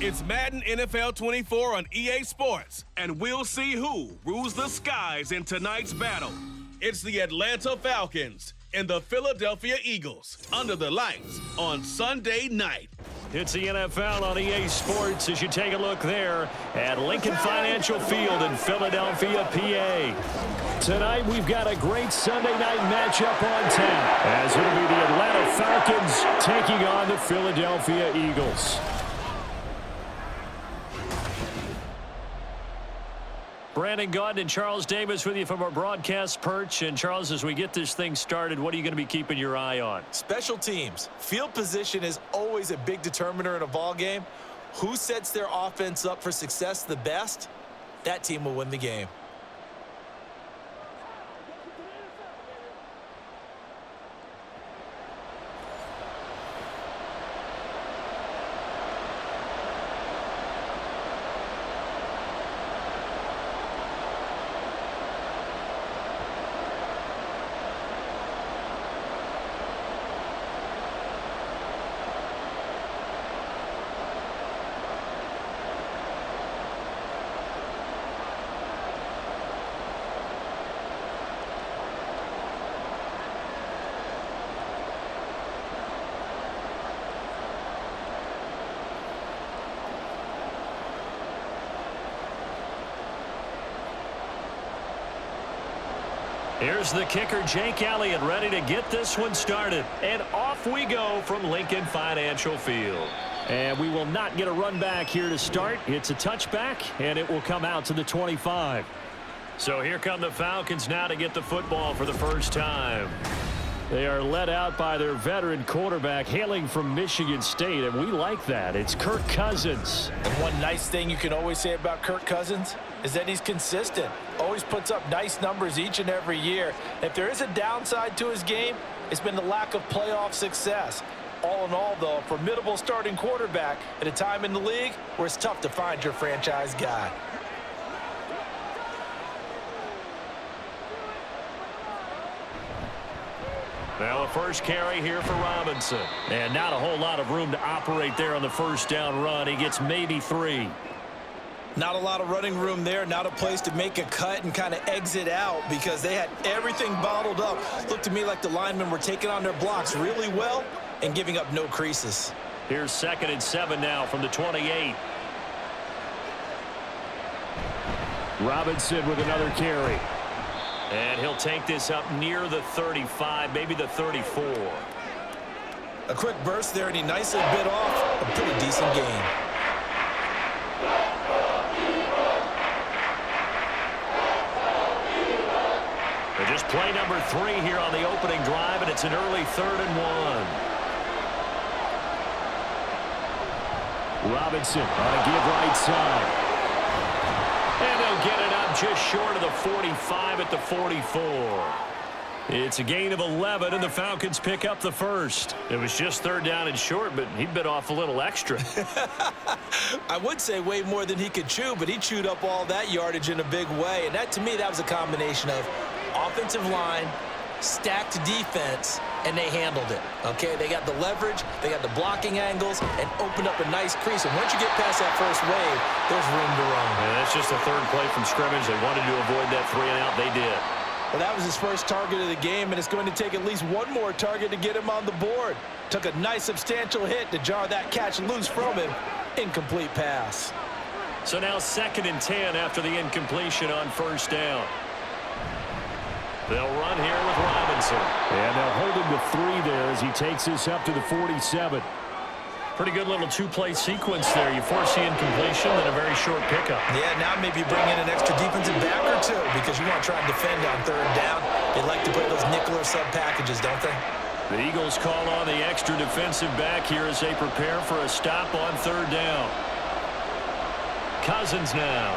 It's Madden NFL 24 on EA Sports, and we'll see who rules the skies in tonight's battle. It's the Atlanta Falcons and the Philadelphia Eagles under the lights on Sunday night. It's the NFL on EA Sports as you take a look there at Lincoln Financial Field in Philadelphia, PA. Tonight we've got a great Sunday night matchup on tap as it'll be the Atlanta Falcons taking on the Philadelphia Eagles. Brandon Gaudin and Charles Davis with you from our broadcast perch. And Charles, as we get this thing started, what are you going to be keeping your eye on? Special teams. Field position is always a big determiner in a ball game. Who sets their offense up for success the best? That team will win the game. Here's the kicker, Jake Elliott, ready to get this one started. And off we go from Lincoln Financial Field. And we will not get a run back here to start. It's a touchback, and it will come out to the 25. So here come the Falcons now to get the football for the first time. They are led out by their veteran quarterback hailing from Michigan State, and we like that. It's Kirk Cousins. And one nice thing you can always say about Kirk Cousins is that he's consistent. Always puts up nice numbers each and every year. If there is a downside to his game, it's been the lack of playoff success. All in all, though, a formidable starting quarterback at a time in the league where it's tough to find your franchise guy. Well, a first carry here for Robinson. And not a whole lot of room to operate there on the first down run. He gets maybe 3. Not a lot of running room there, not a place to make a cut and kind of exit out because they had everything bottled up. Looked to me like the linemen were taking on their blocks really well and giving up no creases. Here's 2nd and 7 now from the 28. Robinson with another carry. And he'll take this up near the 35, maybe the 34. A quick burst there, and he nicely bit off a pretty decent gain. They're just play number 3 here on the opening drive, and it's an early 3rd and 1. Robinson on a give right side. And they'll get it up just short of the 45 at the 44. It's a gain of 11, and the Falcons pick up the first. It was just 3rd down and short, but he bit off a little extra. I would say way more than he could chew, but he chewed up all that yardage in a big way. And that, to me, that was a combination of offensive line, stacked defense, and they handled it. Okay, they got the leverage, they got the blocking angles, and opened up a nice crease. And once you get past that first wave, there's room to run. Yeah, that's just the 3rd play from scrimmage. They wanted to avoid that 3-and-out. They did. Well, that was his first target of the game, and it's going to take at least one more target to get him on the board. Took a nice substantial hit to jar that catch loose from him. Incomplete pass. So now 2nd and 10 after the incompletion on 1st down. They'll run here with Robinson. And they'll hold him to 3 there as he takes this up to the 47. Pretty good little 2-play sequence there. You force the incompletion, then a very short pickup. Yeah, now maybe bring in an extra defensive back or 2 because you want to try and defend on 3rd down. They like to play those nickel or sub packages, don't they? The Eagles call on the extra defensive back here as they prepare for a stop on 3rd down. Cousins now.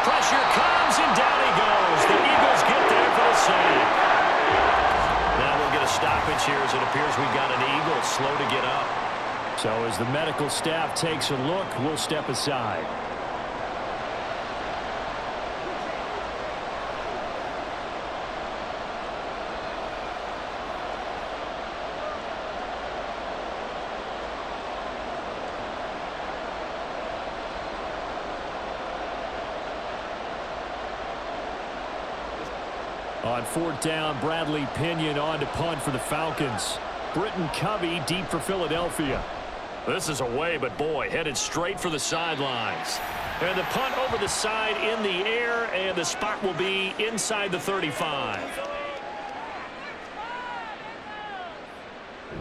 Pressure comes, and down he goes. The Eagles get there for the sack. Now we'll get a stoppage here as it appears we've got an Eagle slow to get up. So as the medical staff takes a look, we'll step aside. On fourth down, Bradley Pinion on to punt for the Falcons. Britton Covey deep for Philadelphia. This is away, but boy, headed straight for the sidelines. And the punt over the side in the air, and the spot will be inside the 35.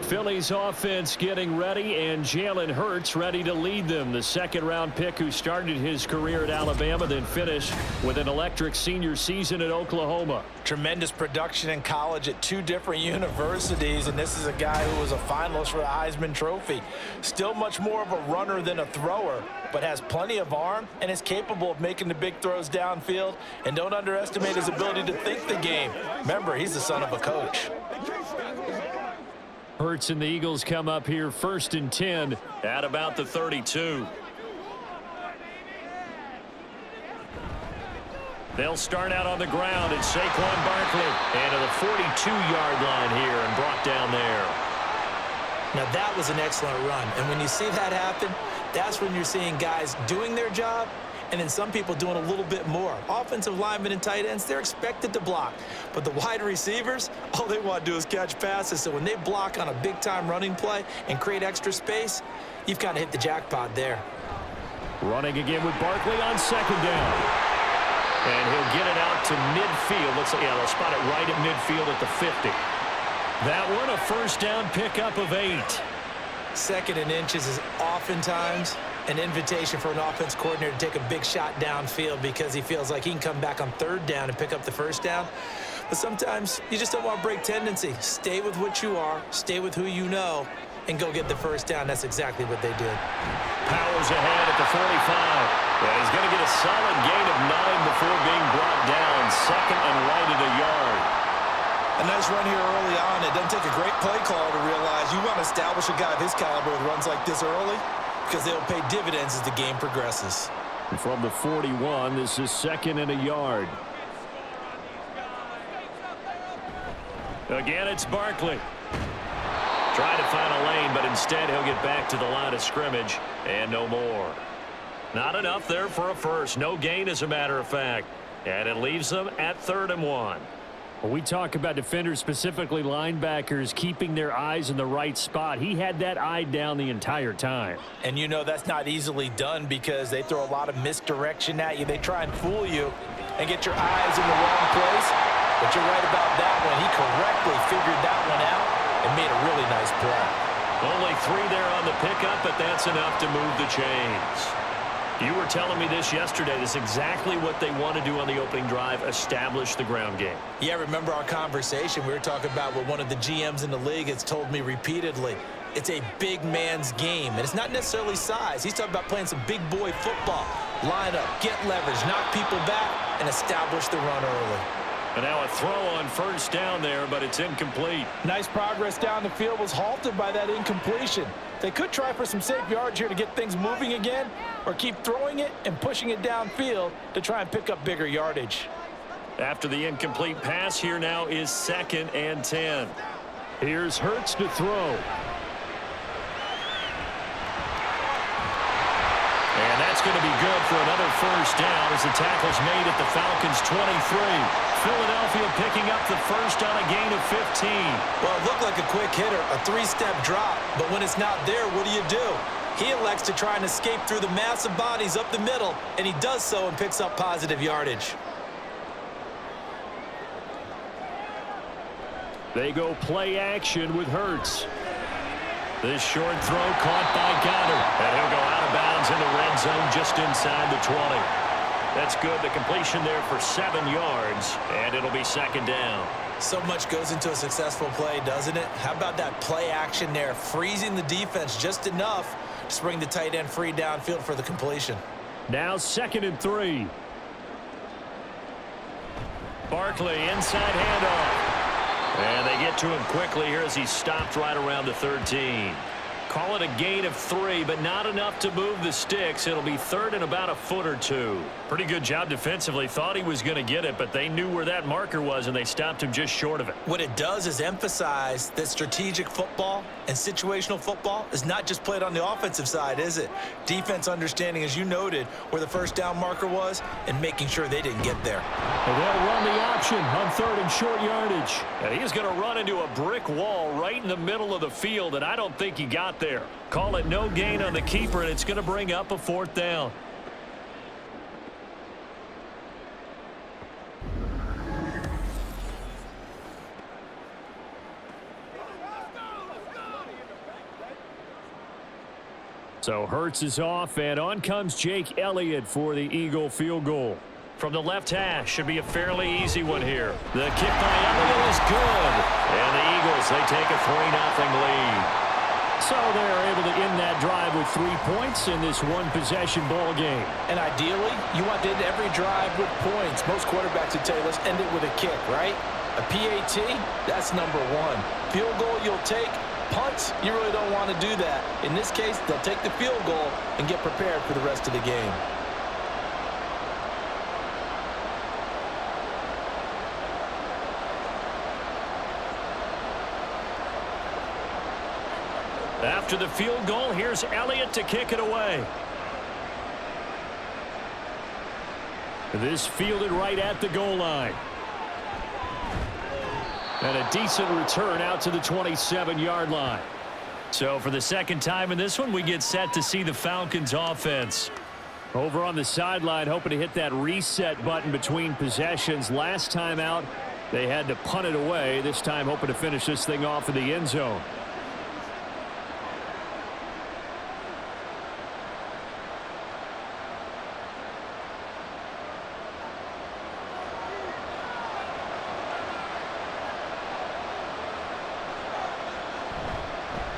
Philly's offense getting ready, and Jalen Hurts ready to lead them. The second-round pick who started his career at Alabama, then finished with an electric senior season at Oklahoma. Tremendous production in college at 2 different universities, and this is a guy who was a finalist for the Heisman Trophy. Still much more of a runner than a thrower, but has plenty of arm and is capable of making the big throws downfield. And don't underestimate his ability to think the game. Remember, he's the son of a coach. Hurts and the Eagles come up here 1st and 10 at about the 32. They'll start out on the ground. It's Saquon Barkley. And to the 42-yard line here and brought down there. Now, that was an excellent run. And when you see that happen, that's when you're seeing guys doing their job and then some people doing a little bit more. Offensive linemen and tight ends, they're expected to block. But the wide receivers, all they want to do is catch passes. So when they block on a big-time running play and create extra space, you've kind of hit the jackpot there. Running again with Barkley on second down. And he'll get it out to midfield. Looks like, yeah, they'll spot it right at midfield at the 50. That one, a first down pickup of 8. 2nd and inches is oftentimes an invitation for an offense coordinator to take a big shot downfield because he feels like he can come back on 3rd down and pick up the first down. But sometimes you just don't want to break tendency. Stay with what you are, stay with who you know, and go get the first down. That's exactly what they did. Powers ahead at the 45. And he's going to get a solid gain of 9 before being brought down. 2nd and right at a yard. A nice run here early on. It doesn't take a great play caller to realize you want to establish a guy of his caliber with runs like this early because they'll pay dividends as the game progresses. From the 41, this is 2nd and a yard. Again, it's Barkley. Trying to find a lane, but instead he'll get back to the line of scrimmage and no more. Not enough there for a first. No gain, as a matter of fact. And it leaves them at 3rd and 1. When we talk about defenders, specifically linebackers, keeping their eyes in the right spot, he had that eye down the entire time. And you know that's not easily done because they throw a lot of misdirection at you. They try and fool you and get your eyes in the wrong place. But you're right about that one. He correctly figured that one out and made a really nice play. Only 3 there on the pickup, but that's enough to move the chains. You were telling me this yesterday. This is exactly what they want to do on the opening drive, establish the ground game. Yeah, remember our conversation? We were talking about what one of the GMs in the league has told me repeatedly. It's a big man's game, and it's not necessarily size. He's talking about playing some big boy football. Line up, get leverage, knock people back, and establish the run early. And now a throw on first down there, but it's incomplete. Nice progress down the field was halted by that incompletion. They could try for some safe yards here to get things moving again, or keep throwing it and pushing it downfield to try and pick up bigger yardage. After the incomplete pass, here now is 2nd and 10. Here's Hurts to throw. And that's going to be good for another first down as the tackle's made at the Falcons' 23. Philadelphia picking up the first on a gain of 15. Well, it looked like a quick hitter, a 3-step drop, but when it's not there, what do? He elects to try and escape through the massive bodies up the middle, and he does so and picks up positive yardage. They go play action with Hurts. This short throw caught by Goddard, and he'll go out of bounds in the red zone just inside the 20. That's good. The completion there for 7 yards, and it'll be 2nd down. So much goes into a successful play, doesn't it? How about that play action there, freezing the defense just enough to bring the tight end free downfield for the completion. Now 2nd and 3. Barkley inside handoff. And they get to him quickly here as he stopped right around the 13. Call it a gain of 3, but not enough to move the sticks. It'll be third and about a foot or two. Pretty good job defensively. Thought he was going to get it, but they knew where that marker was, and they stopped him just short of it. What it does is emphasize that strategic football and situational football is not just played on the offensive side, is it? Defense understanding, as you noted, where the first down marker was and making sure they didn't get there. And they'll run the option on third and short yardage. And he's going to run into a brick wall right in the middle of the field, and I don't think he got there. Call it no gain on the keeper, and it's going to bring up a fourth down. So Hurts is off, and on comes Jake Elliott for the Eagle field goal. From the left hash, should be a fairly easy one here. The kick by Elliott is good. And the Eagles, they take a 3-0 lead. So they're able to end that drive with 3 points in this one-possession ball game. And ideally, you want to end every drive with points. Most quarterbacks would tell you, let's end it with a kick, right? A PAT, that's number 1. Field goal, you'll take. Punts, you really don't want to do that. In this case, they'll take the field goal and get prepared for the rest of the game. After the field goal, here's Elliott to kick it away. This fielded right at the goal line. And a decent return out to the 27-yard line. So for the second time in this one, we get set to see the Falcons offense. Over on the sideline, hoping to hit that reset button between possessions. Last time out, they had to punt it away. This time, hoping to finish this thing off in the end zone.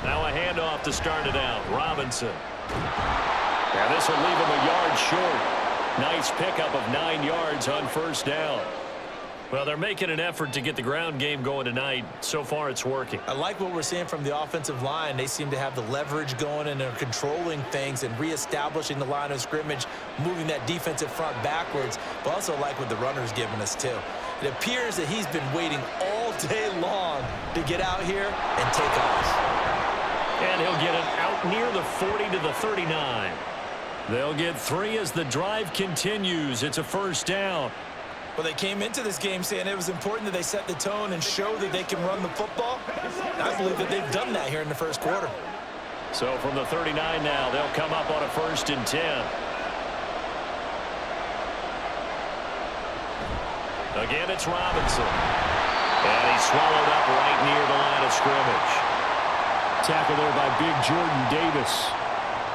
Now a handoff to start it out. Robinson. Yeah, this will leave him a yard short. Nice pickup of 9 yards on first down. Well, they're making an effort to get the ground game going tonight. So far, it's working. I like what we're seeing from the offensive line. They seem to have the leverage going, and they're controlling things and reestablishing the line of scrimmage, moving that defensive front backwards, but also like what the runner's giving us, too. It appears that he's been waiting all day long to get out here and take off. And he'll get it out near the 40 to the 39. They'll get 3 as the drive continues. It's a first down. Well, they came into this game saying it was important that they set the tone and show that they can run the football. I believe that they've done that here in the first quarter. So from the 39 now, they'll come up on a 1st and 10. Again, it's Robinson. And he's swallowed up right near the line of scrimmage. Tackle there by big Jordan Davis.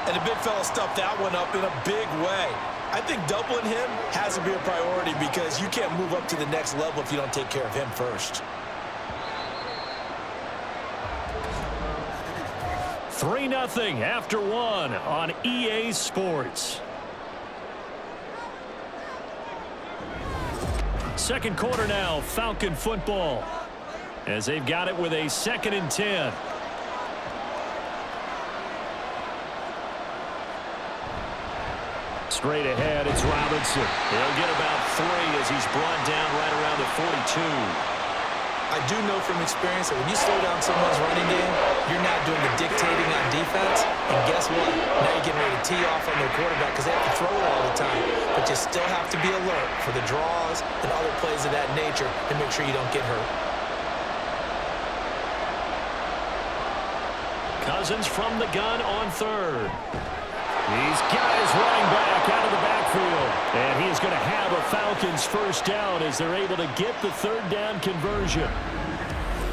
And the big fella stuffed that one up in a big way. I think doubling him has to be a priority because you can't move up to the next level if you don't take care of him first. 3-0 after 1 on EA Sports. Second quarter now, Falcon football, as they've got it with a 2nd and 10. Straight ahead, it's Robinson. He'll get about 3 as he's brought down right around the 42. I do know from experience that when you slow down someone's running game, you're not doing the dictating on defense. And guess what? Now you're getting ready to tee off on their quarterback because they have to throw it all the time. But you still have to be alert for the draws and other plays of that nature to make sure you don't get hurt. Cousins from the gun on 3rd. He's got his running back out of the backfield. And he is going to have a Falcons first down as they're able to get the 3rd down conversion.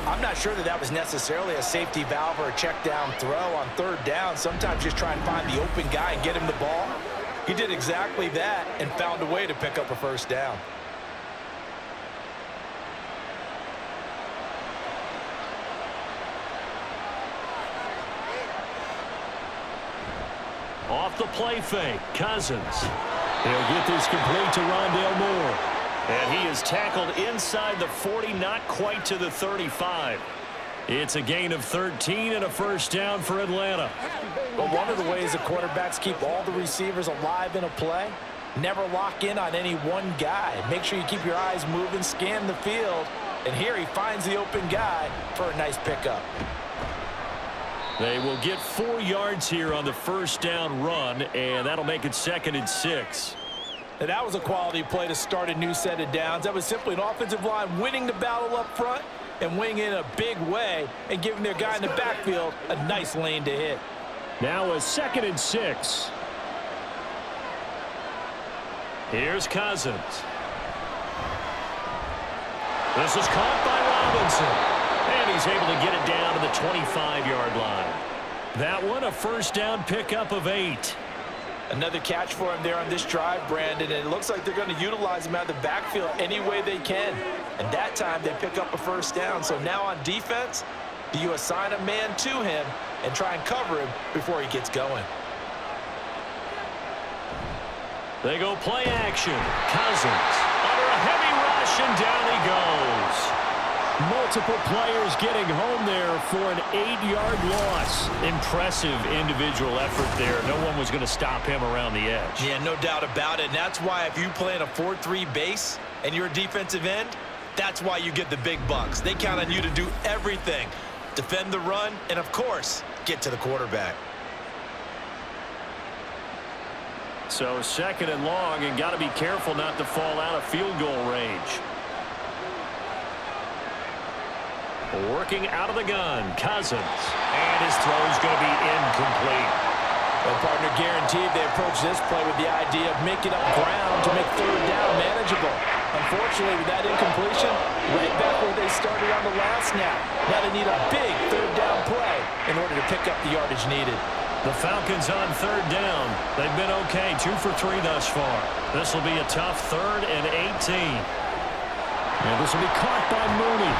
I'm not sure that that was necessarily a safety valve or a check down throw on 3rd down. Sometimes just try and find the open guy and get him the ball. He did exactly that and found a way to pick up a first down. Off the play fake, Cousins. He'll get this complete to Rondale Moore. And he is tackled inside the 40, not quite to the 35. It's a gain of 13 and a first down for Atlanta. Well, one of the ways the quarterbacks keep all the receivers alive in a play, never lock in on any one guy. Make sure you keep your eyes moving, scan the field, and here he finds the open guy for a nice pickup. They will get 4 yards here on the first down run, and that'll make it 2nd and 6. And that was a quality play to start a new set of downs. That was simply an offensive line winning the battle up front and winning in a big way and giving their guy in the backfield a nice lane to hit. Now a 2nd and 6. Here's Cousins. This is caught by Robinson. And he's able to get it down to the 25-yard line. That one a first down pickup of 8. Another catch for him there on this drive, Brandon, and it looks like they're going to utilize him out of the backfield any way they can. And that time they pick up a first down. So now on defense, do you assign a man to him and try and cover him before he gets going? They go play action. Cousins under a heavy rush, and down he goes. Multiple players getting home there for an 8-yard loss. Impressive individual effort there. No one was going to stop him around the edge. Yeah, no doubt about it. And that's why if you play in a 4-3 base and you're a defensive end, that's why you get the big bucks. They count on you to do everything. Defend the run and, of course, get to the quarterback. So 2nd and long, and got to be careful not to fall out of field goal range. Working out of the gun, Cousins. And his throw's going to be incomplete. Well, partner, guaranteed they approach this play with the idea of making up ground to make 3rd down manageable. Unfortunately, with that incompletion, right back where they started on the last snap. Now they need a big 3rd down play in order to pick up the yardage needed. The Falcons on 3rd down. They've been okay, 2 for 3 thus far. This will be a tough 3rd and 18. And this will be caught by Mooney.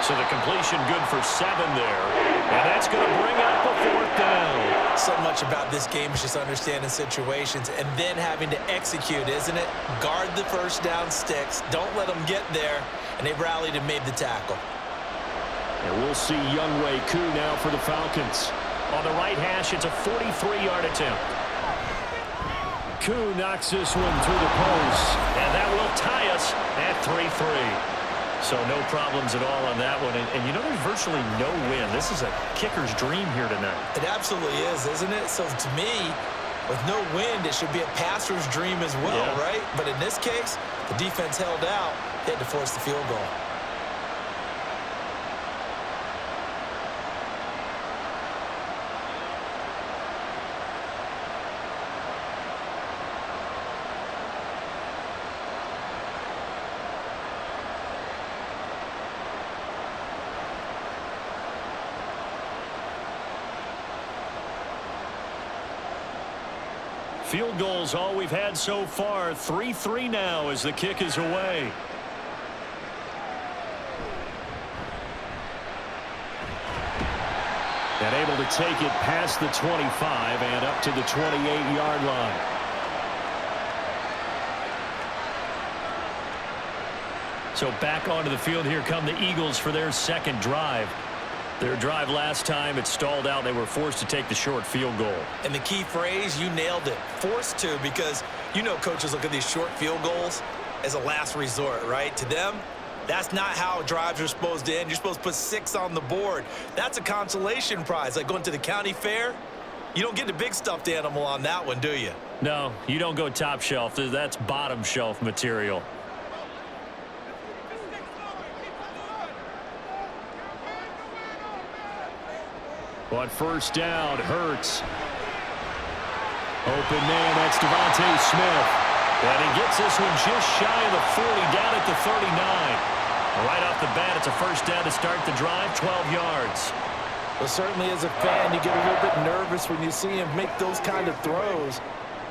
So the completion good for 7 there. And that's going to bring up a 4th down. So much about this game is just understanding situations and then having to execute, isn't it? Guard the first down sticks. Don't let them get there. And they've rallied and made the tackle. And we'll see Younghoe Koo now for the Falcons. On the right hash, it's a 43-yard attempt. Koo knocks this one through the post. And that will tie us at 3-3. So no problems at all on that one. And you know, there's virtually no win. This is a kicker's dream here tonight. It absolutely is, isn't it? So to me, with no wind, it should be a passer's dream as well, right? But in this case, the defense held out. They had to force the field goal. Field goals all we've had so far. 3-3 now as the kick is away. And able to take it past the 25 and up to the 28-yard line. So back onto the field here come the Eagles for their 2nd drive. Their drive last time, it stalled out. They were forced to take the short field goal. And the key phrase, you nailed it. Forced to, because you know coaches look at these short field goals as a last resort, right? To them, that's not how drives are supposed to end. You're supposed to put 6 on the board. That's a consolation prize. Like going to the county fair, you don't get the big stuffed animal on that one, do you? No, you don't go top shelf. That's bottom shelf material. On first down, Hurts. Open man, that's Devontae Smith. And he gets this one just shy of the 40, down at the 39. Right off the bat, it's a first down to start the drive, 12 yards. Well, certainly as a fan, you get a little bit nervous when you see him make those kind of throws.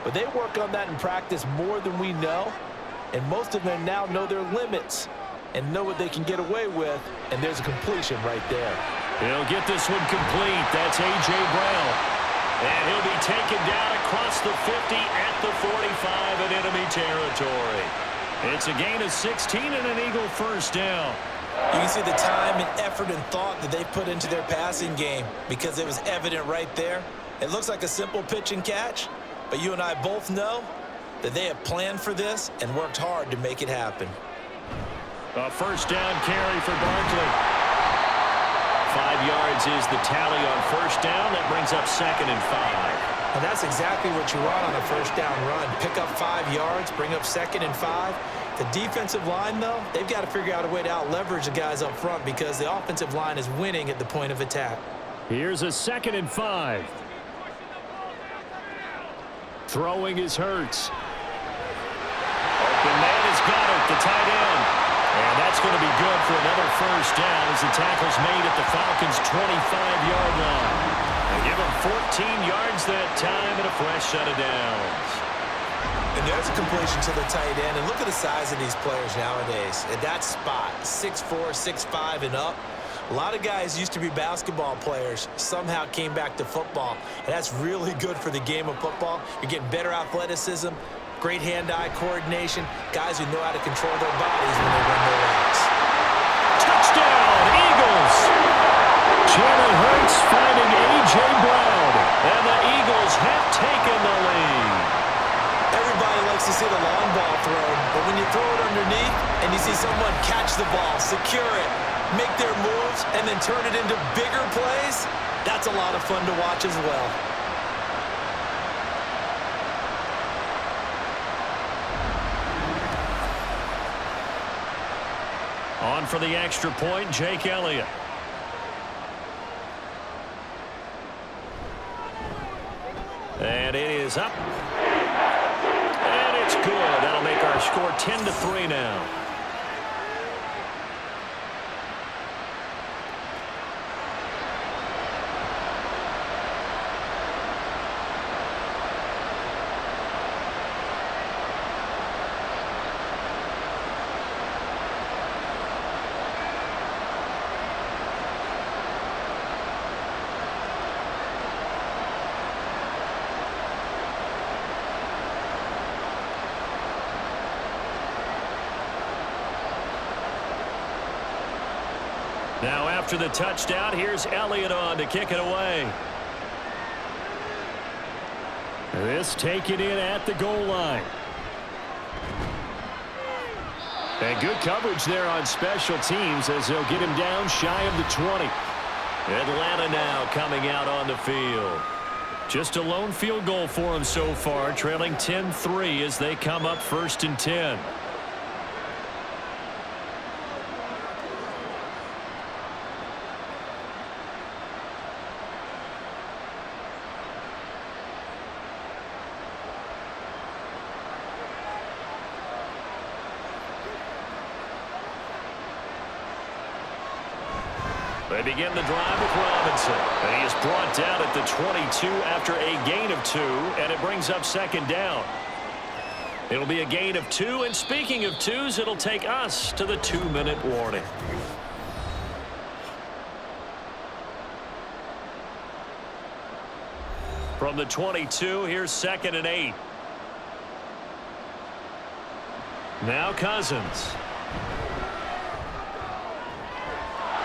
But they work on that in practice more than we know. And most of them now know their limits and know what they can get away with. And there's a completion right there. He'll get this one complete. That's A.J. Brown. And he'll be taken down across the 50 at the 45 in enemy territory. It's a gain of 16 and an Eagle first down. You can see the time and effort and thought that they put into their passing game because it was evident right there. It looks like a simple pitch and catch, but you and I both know that they have planned for this and worked hard to make it happen. A first down carry for Barkley. 5 yards is the tally on first down. That brings up 2nd and 5. And that's exactly what you want on a first down run. Pick up 5 yards, bring up 2nd and 5. The defensive line, though, they've got to figure out a way to out-leverage the guys up front because the offensive line is winning at the point of attack. Here's a 2nd and 5. Throwing is Hurts. Open man has got it, the tight end. And that's going to be good for another first down as the tackle's made at the Falcons' 25-yard line. They give him 14 yards that time and a fresh set of downs. And there's a completion to the tight end. And look at the size of these players nowadays. At that spot, 6'4", 6'5", and up. A lot of guys used to be basketball players, somehow came back to football. And that's really good for the game of football. You're getting better athleticism, great hand-eye coordination, guys who know how to control their bodies when they run their routes. Touchdown, Eagles! Jalen Hurts finding A.J. Brown, and the Eagles have taken the lead. Everybody likes to see the long ball thrown, but when you throw it underneath and you see someone catch the ball, secure it, make their moves, and then turn it into bigger plays, that's a lot of fun to watch as well. On for the extra point, Jake Elliott. And it is up. And it's good. That'll make our score 10-3 now. Now after the touchdown, here's Elliott on to kick it away. This taken in at the goal line. And good coverage there on special teams as they'll get him down shy of the 20. Atlanta now coming out on the field. Just a lone field goal for him so far, trailing 10-3 as they come up 1st and 10. They begin the drive with Robinson. And he is brought down at the 22 after a gain of 2, and it brings up 2nd down. It'll be a gain of 2, and speaking of 2s, it'll take us to the 2-minute warning. From the 22, here's 2nd and 8. Now Cousins.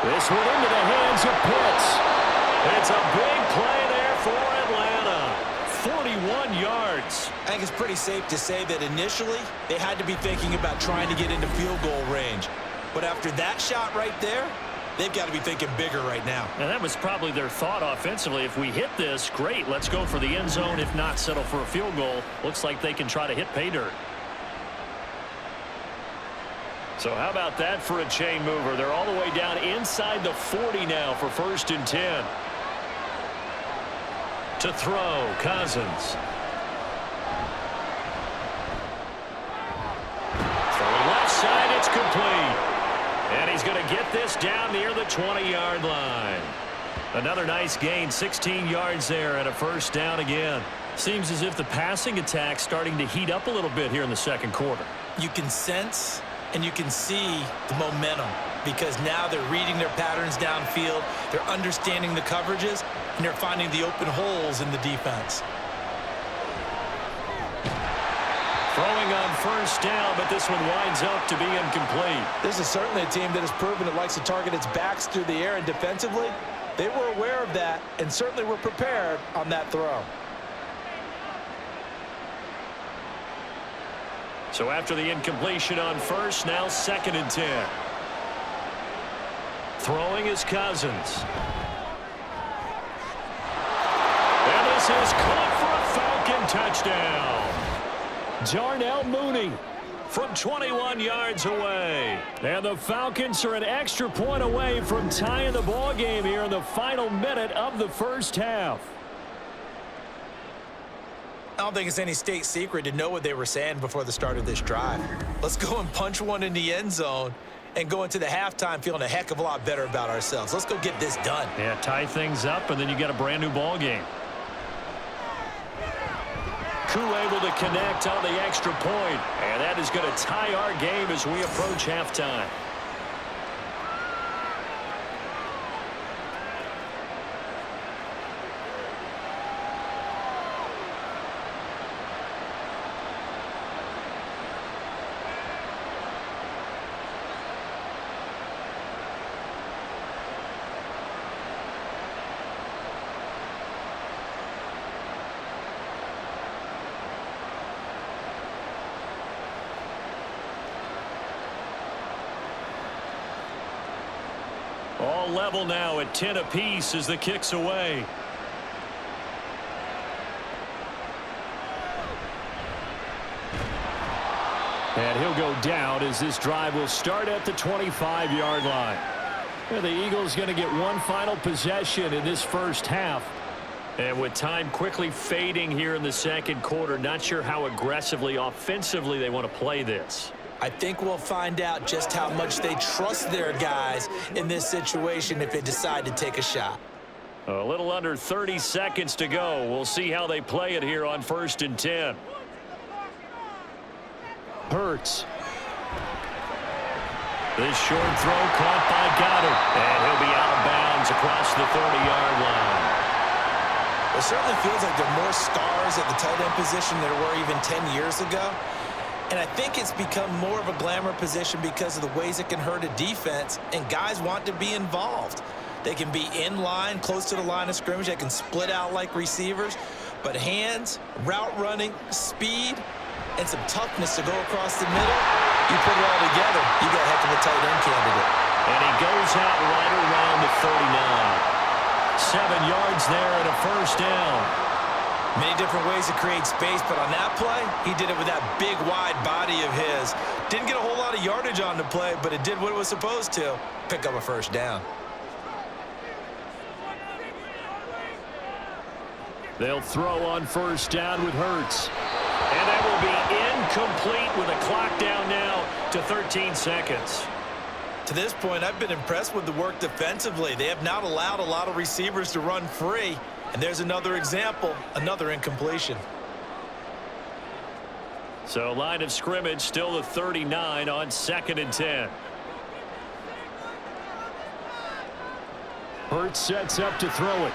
This one into the hands of Pitts. It's a big play there for Atlanta. 41 yards. I think it's pretty safe to say that initially they had to be thinking about trying to get into field goal range. But after that shot right there, they've got to be thinking bigger right now. And that was probably their thought offensively. If we hit this, great. Let's go for the end zone. If not, settle for a field goal. Looks like they can try to hit pay dirt. So how about that for a chain mover? They're all the way down inside the 40 now for 1st and 10. To throw, Cousins. From the left side, it's complete. And he's going to get this down near the 20-yard line. Another nice gain, 16 yards there and a 1st down again. Seems as if the passing attack's starting to heat up a little bit here in the 2nd quarter. You can sense and you can see the momentum because now they're reading their patterns downfield, they're understanding the coverages, and they're finding the open holes in the defense. Throwing on first down, but this one winds up to be incomplete. This is certainly a team that has proven it likes to target its backs through the air, and defensively, they were aware of that and certainly were prepared on that throw. So after the incompletion on first, now 2nd and 10. Throwing is Cousins. And this is caught for a Falcon touchdown. Darnell Mooney from 21 yards away. And the Falcons are an extra point away from tying the ball game here in the final minute of the first half. I don't think it's any state secret to know what they were saying before the start of this drive. Let's go and punch one in the end zone and go into the halftime feeling a heck of a lot better about ourselves. Let's go get this done. Yeah, tie things up, and then you got a brand new ball game. Koo able to connect on the extra point, and that is going to tie our game as we approach halftime. All level now at 10 apiece as the kick's away. And he'll go down as this drive will start at the 25-yard line. And the Eagles going to get one final possession in this first half. And with time quickly fading here in the second quarter, not sure how aggressively, offensively they want to play this. I think we'll find out just how much they trust their guys in this situation if they decide to take a shot. A little under 30 seconds to go. We'll see how they play it here on 1st and 10. Hurts. This short throw caught by Goddard. And he'll be out of bounds across the 30-yard line. It certainly feels like there are more stars at the tight end position than there were even 10 years ago. And I think it's become more of a glamour position because of the ways it can hurt a defense, and guys want to be involved. They can be in line, close to the line of scrimmage. They can split out like receivers. But hands, route running, speed, and some toughness to go across the middle, you put it all together, you got a heck of a tight end candidate. And he goes out right around the 39. 7 yards there and a first down. Many different ways to create space, but on that play, he did it with that big, wide body of his. Didn't get a whole lot of yardage on the play, but it did what it was supposed to, pick up a first down. They'll throw on first down with Hurts. And that will be incomplete with a clock down now to 13 seconds. To this point, I've been impressed with the work defensively. They have not allowed a lot of receivers to run free. And there's another example, another incompletion. So line of scrimmage still the 39 on 2nd and 10. Hurts sets up to throw it.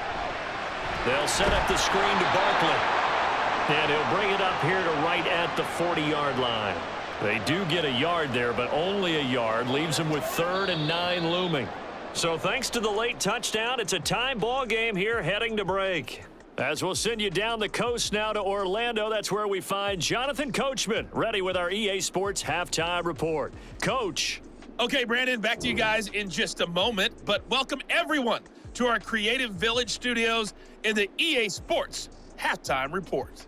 They'll set up the screen to Barkley. And he'll bring it up here to right at the 40-yard line. They do get a yard there, but only a yard. Leaves them with 3rd and 9 looming. So thanks to the late touchdown, it's a time ball game here heading to break. As we'll send you down the coast now to Orlando, that's where we find Jonathan Coachman, ready with our EA Sports Halftime Report. Coach. Okay, Brandon, back to you guys in just a moment, but welcome everyone to our Creative Village studios in the EA Sports Halftime Report.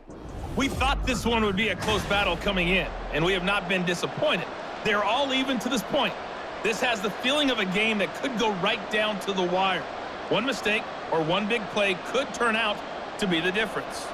We thought this one would be a close battle coming in, and we have not been disappointed. They're all even to this point. This has the feeling of a game that could go right down to the wire. One mistake or one big play could turn out to be the difference.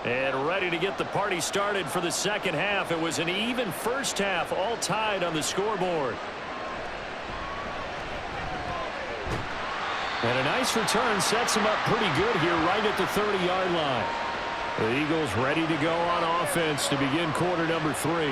And ready to get the party started for the second half. It was an even first half, all tied on the scoreboard. And a nice return sets him up pretty good here right at the 30-yard line. The Eagles ready to go on offense to begin quarter number 3.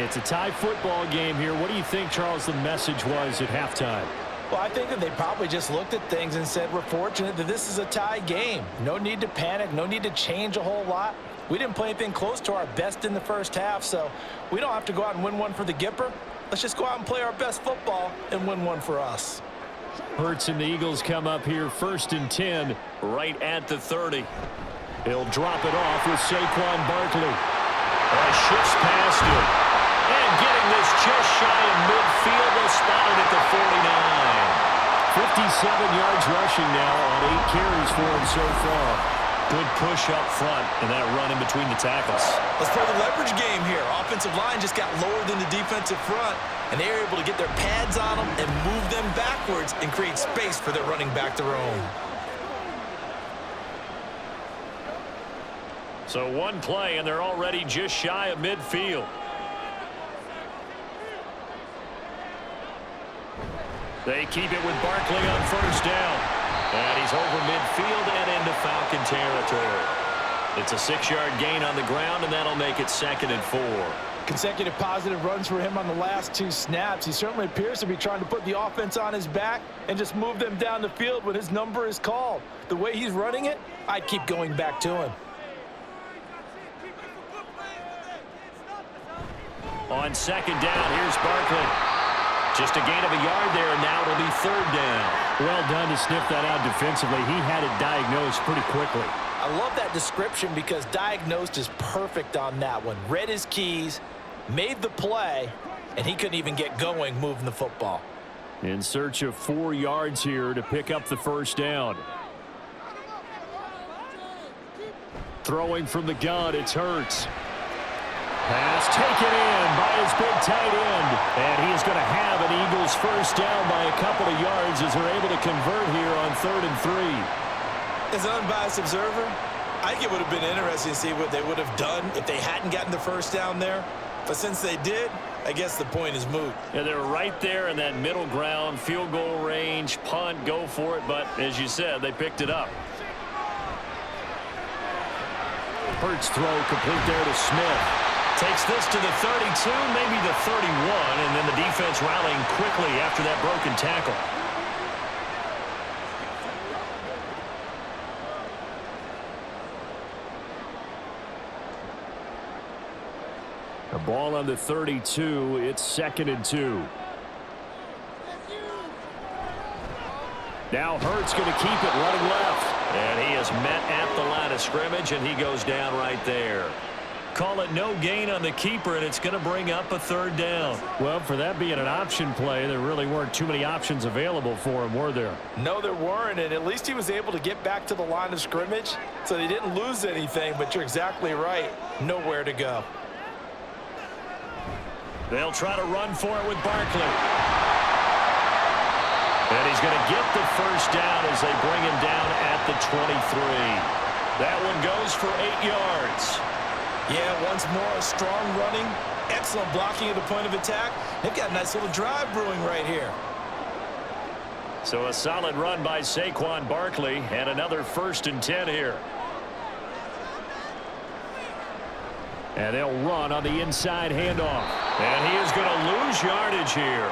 It's a tie football game here. What do you think, Charles, the message was at halftime? Well, I think that they probably just looked at things and said, we're fortunate that this is a tie game. No need to panic. No need to change a whole lot. We didn't play anything close to our best in the first half, so we don't have to go out and win one for the Gipper. Let's just go out and play our best football and win one for us. Hurts and the Eagles come up here 1st and 10 right at the 30. He'll drop it off with Saquon Barkley. Shifts past him. And getting this just shy of midfield. They'll spot it at the 49. 57 yards rushing now on 8 carries for him so far. Good push up front and that run in between the tackles. Let's play the leverage game here. Offensive line just got lower than the defensive front, and they were able to get their pads on them and move them backwards and create space for their running back to roam. So one play, and they're already just shy of midfield. They keep it with Barkley on 1st down. And he's over midfield and into Falcon territory. It's a 6-yard gain on the ground, and that'll make it 2nd and 4. Consecutive positive runs for him on the last 2 snaps. He certainly appears to be trying to put the offense on his back and just move them down the field when his number is called. The way he's running it, I'd keep going back to him. On 2nd down, here's Barkley. Just a gain of a yard there, and now it'll be 3rd down. Well done to sniff that out defensively. He had it diagnosed pretty quickly. I love that description because diagnosed is perfect on that one. Read his keys, made the play, and he couldn't even get going moving the football. In search of 4 yards here to pick up the 1st down. Throwing from the gun, it's Hurts. Pass taken in by his big tight end. And he is going to have an Eagles 1st down by a couple of yards as they're able to convert here on 3rd and 3. As an unbiased observer, I think it would have been interesting to see what they would have done if they hadn't gotten the 1st down there. But since they did, I guess the point is moot. Yeah, they're right there in that middle ground, field goal range, punt, go for it. But as you said, they picked it up. Hurts throw complete there to Smith. Takes this to the 32, maybe the 31, and then the defense rallying quickly after that broken tackle. The ball on the 32, it's 2nd and 2. Now Hurts going to keep it running left. And he is met at the line of scrimmage, and he goes down right there. Call it no gain on the keeper, and it's going to bring up a 3rd down. Well, for that being an option play, there really weren't too many options available for him, were there? No, there weren't, and at least he was able to get back to the line of scrimmage, so they didn't lose anything, but you're exactly right. Nowhere to go. They'll try to run for it with Barkley. And he's going to get the 1st down as they bring him down at the 23. That one goes for 8 yards. Yeah, once more, strong running, excellent blocking at the point of attack. They've got a nice little drive brewing right here. So a solid run by Saquon Barkley, and another 1st and 10 here. And they'll run on the inside handoff. And he is going to lose yardage here.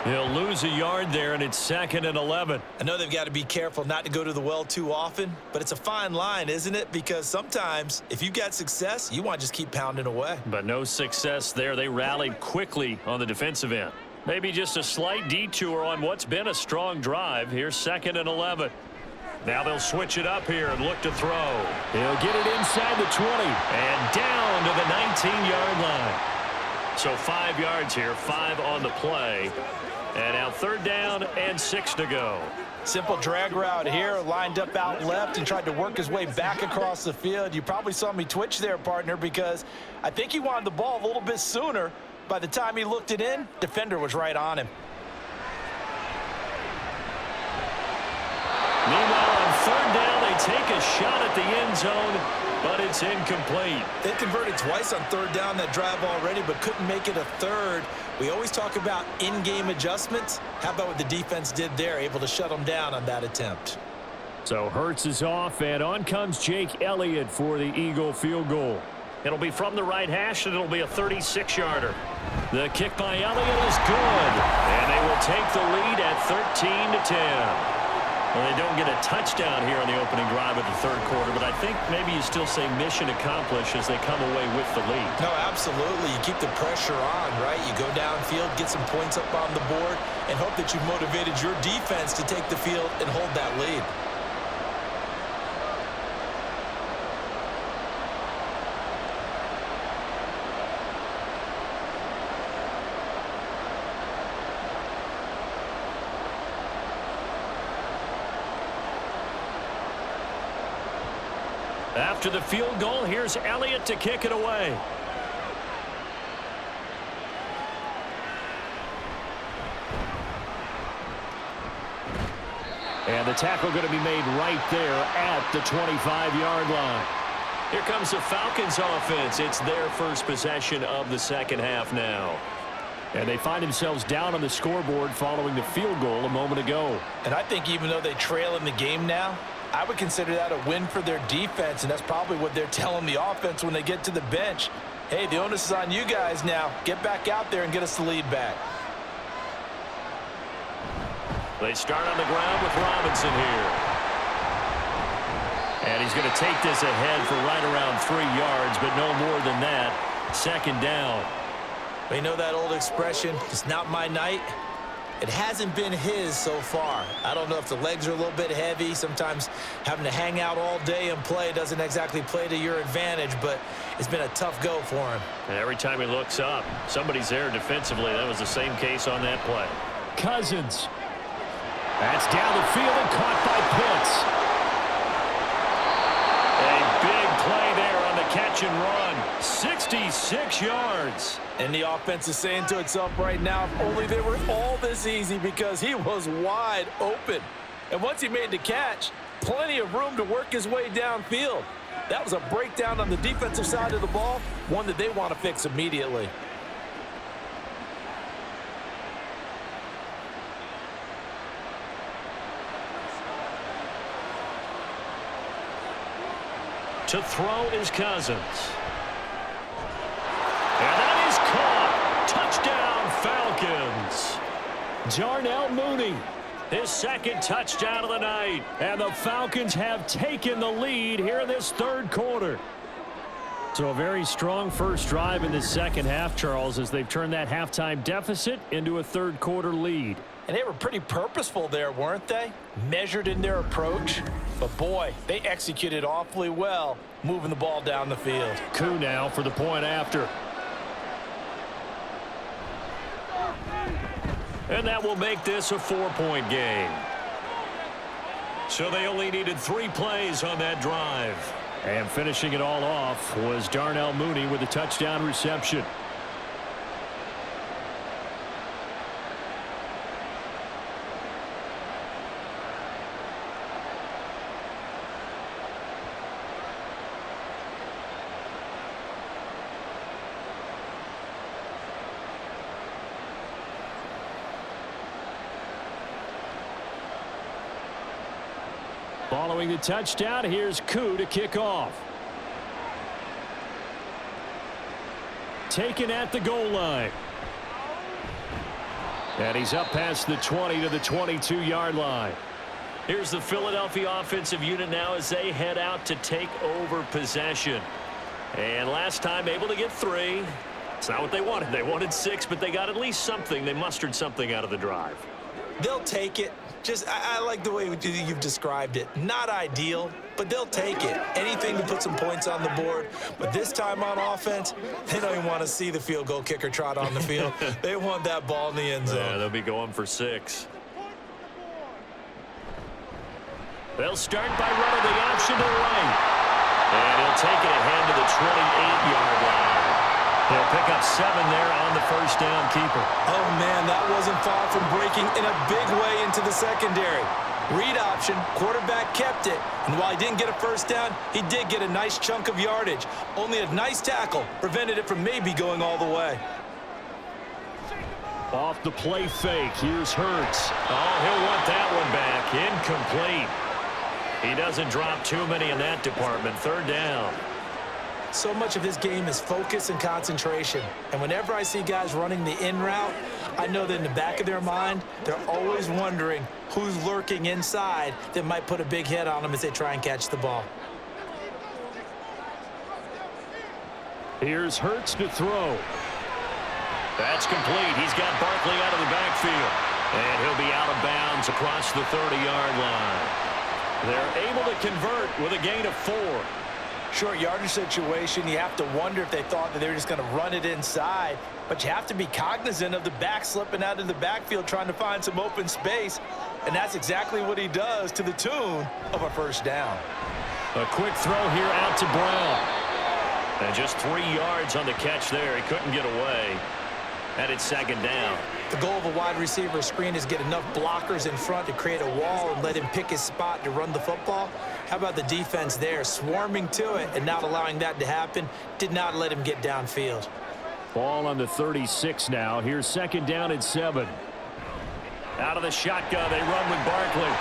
He'll lose a yard there, and it's 2nd and 11. I know they've got to be careful not to go to the well too often, but it's a fine line, isn't it? Because sometimes, if you've got success, you want to just keep pounding away. But no success there. They rallied quickly on the defensive end. Maybe just a slight detour on what's been a strong drive. Here's 2nd and 11. Now they'll switch it up here and look to throw. He'll get it inside the 20. And down to the 19-yard line. So 5 yards here, 5 on the play. And now 3rd down and 6 to go. Simple drag route here, lined up out left and tried to work his way back across the field. You probably saw me twitch there, partner, because I think he wanted the ball a little bit sooner. By the time he looked it in, defender was right on him. Meanwhile, on 3rd down, they take a shot at the end zone, but it's incomplete. They converted twice on third down that drive already, but couldn't make it a third. We always talk about in-game adjustments. How about what the defense did there, able to shut them down on that attempt? So Hurts is off, and on comes Jake Elliott for the Eagle field goal. It'll be from the right hash, and it'll be a 36-yarder. The kick by Elliott is good, and they will take the lead at 13-10. Well, they don't get a touchdown here on the opening drive of the third quarter, but I think maybe you still say mission accomplished as they come away with the lead. No, absolutely. You keep the pressure on, right? You go downfield, get some points up on the board, and hope that you've motivated your defense to take the field and hold that lead. After the field goal, here's Elliott to kick it away. And the tackle going to be made right there at the 25-yard line. Here comes the Falcons offense. It's their first possession of the second half now. And they find themselves down on the scoreboard following the field goal a moment ago. And I think even though they trail in the game now, I would consider that a win for their defense, and that's probably what they're telling the offense when they get to the bench. Hey, the onus is on you guys now. Get back out there and get us the lead back. They start on the ground with Robinson here. And he's going to take this ahead for right around 3 yards, but no more than that. Second down. We know that old expression, it's not my night. It hasn't been his so far. I don't know if the legs are a little bit heavy. Sometimes having to hang out all day and play doesn't exactly play to your advantage, but it's been a tough go for him. And every time he looks up, somebody's there defensively. That was the same case on that play. Cousins. That's down the field and caught by Pitts. A big play there on the catch and run. 66 yards. And the offense is saying to itself right now, if only they were all this easy, because he was wide open. And once he made the catch, plenty of room to work his way downfield. That was a breakdown on the defensive side of the ball, one that they want to fix immediately. To throw is Cousins. And that is caught. Touchdown, Falcons. Darnell Mooney. His second touchdown of the night. And the Falcons have taken the lead here in this third quarter. So a very strong first drive in the second half, Charles, as they've turned that halftime deficit into a third quarter lead. And they were pretty purposeful there, weren't they? Measured in their approach. But boy, they executed awfully well, moving the ball down the field. Koo now for the point after. And that will make this a 4-point game. So they only needed 3 plays on that drive. And finishing it all off was Darnell Mooney with a touchdown reception. Following the touchdown, here's Koo to kick off. Taken at the goal line. And he's up past the 20 to the 22-yard line. Here's the Philadelphia offensive unit now as they head out to take over possession. And last time able to get 3. It's not what they wanted. They wanted 6, but they got at least something. They mustered something out of the drive. They'll take it. I like the way you've described it. Not ideal, but they'll take it. Anything to put some points on the board. But this time on offense, they don't even want to see the field goal kicker trot on the field. They want that ball in the end zone. Yeah, they'll be going for 6. They'll start by running the option to the right. And he'll take it ahead to the 28-yard line. He'll pick up 7 there on the first down keeper. Oh, man, that wasn't far from breaking in a big way into the secondary. Read option, quarterback kept it, and while he didn't get a first down, he did get a nice chunk of yardage. Only a nice tackle prevented it from maybe going all the way. Off the play fake, here's Hurts. Oh, he'll want that one back. Incomplete. He doesn't drop too many in that department. Third down. So much of this game is focus and concentration. And whenever I see guys running the in route, I know that in the back of their mind, they're always wondering who's lurking inside that might put a big hit on them as they try and catch the ball. Here's Hurts to throw. That's complete. He's got Barkley out of the backfield. And he'll be out of bounds across the 30-yard line. They're able to convert with a gain of 4. Short yardage situation, you have to wonder if they thought that they were just going to run it inside. But you have to be cognizant of the back slipping out of the backfield trying to find some open space. And that's exactly what he does to the tune of a first down. A quick throw here out to Brown. And just 3 yards on the catch there. He couldn't get away. And it's second down. The goal of a wide receiver screen is get enough blockers in front to create a wall and let him pick his spot to run the football. How about the defense there, swarming to it and not allowing that to happen? Did not let him get downfield. Ball on the 36 now. Here's second down and 7. Out of the shotgun, they run with Barkley.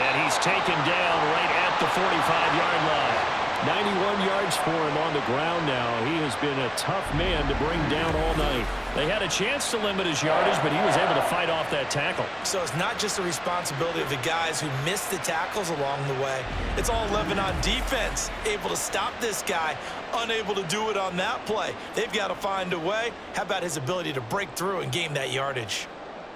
And he's taken down right at the 45-yard line. 91 yards for him on the ground now. He has been a tough man to bring down all night. They had a chance to limit his yardage, but he was able to fight off that tackle. So it's not just the responsibility of the guys who missed the tackles along the way. It's all 11 on defense, able to stop this guy, unable to do it on that play. They've got to find a way. How about his ability to break through and gain that yardage?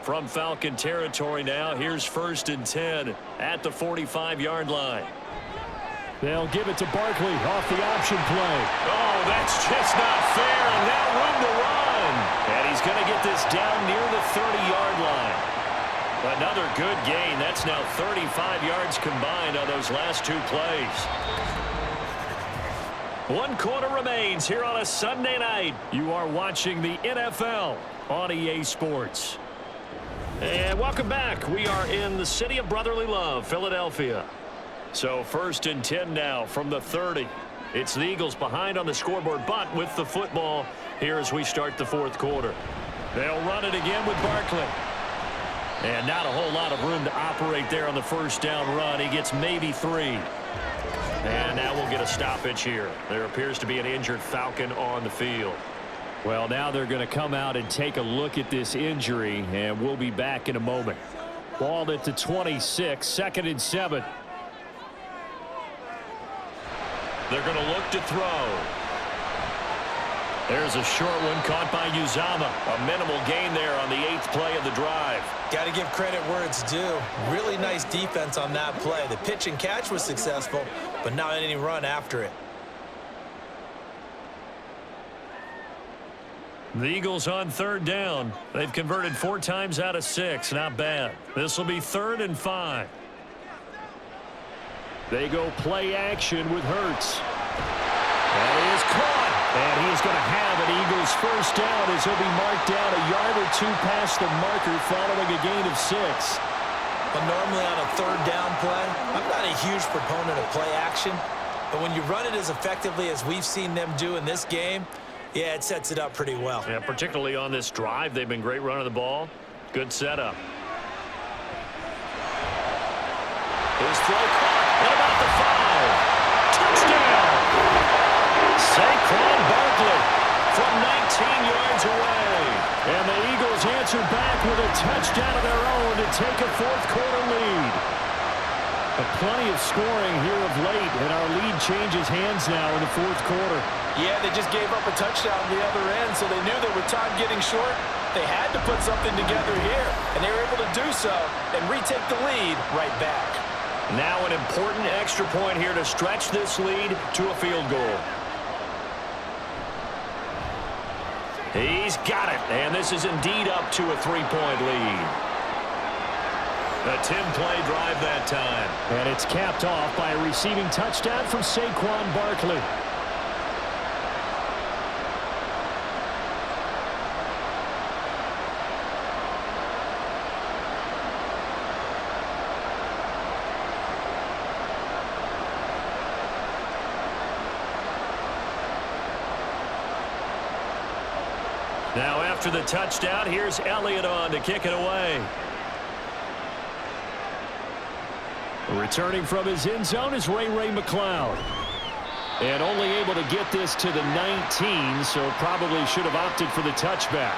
From Falcon territory now, here's 1st and 10 at the 45-yard line. They'll give it to Barkley off the option play. Oh, that's just not fair, and now room to run. And he's going to get this down near the 30-yard line. Another good gain. That's now 35 yards combined on those last 2 plays. 1 quarter remains here on a Sunday night. You are watching the NFL on EA Sports. And welcome back. We are in the city of brotherly love, Philadelphia. So 1st and 10 now from the 30. It's the Eagles behind on the scoreboard, but with the football here as we start the 4th quarter. They'll run it again with Barkley. And not a whole lot of room to operate there on the first down run. He gets maybe 3. And now we'll get a stoppage here. There appears to be an injured Falcon on the field. Well, now they're going to come out and take a look at this injury, and we'll be back in a moment. Ball at the 26, 2nd and 7. They're going to look to throw. There's a short one caught by Uzama. A minimal gain there on the 8th play of the drive. Got to give credit where it's due. Really nice defense on that play. The pitch and catch was successful, but not any run after it. The Eagles on 3rd down. They've converted 4 times out of 6. Not bad. This will be 3rd and 5. They go play action with Hurts. That is caught. And he's going to have an Eagles first down as he'll be marked down a yard or 2 past the marker following a gain of 6. But normally on a 3rd down play, I'm not a huge proponent of play action. But when you run it as effectively as we've seen them do in this game, yeah, it sets it up pretty well. Yeah, particularly on this drive. They've been great running the ball. Good setup. His throw caught. What about the 5? Touchdown! Saquon Barkley from 19 yards away. And the Eagles answer back with a touchdown of their own to take a 4th quarter lead. But plenty of scoring here of late, and our lead changes hands now in the 4th quarter. Yeah, they just gave up a touchdown on the other end, so they knew that with time getting short, they had to put something together here, and they were able to do so and retake the lead right back. Now an important extra point here to stretch this lead to a field goal. He's got it, and this is indeed up to a 3-point lead. A 10-play drive that time. And it's capped off by a receiving touchdown from Saquon Barkley. After the touchdown, here's Elliott on to kick it away. Returning from his end zone is Ray McCloud. And only able to get this to the 19, so probably should have opted for the touchback.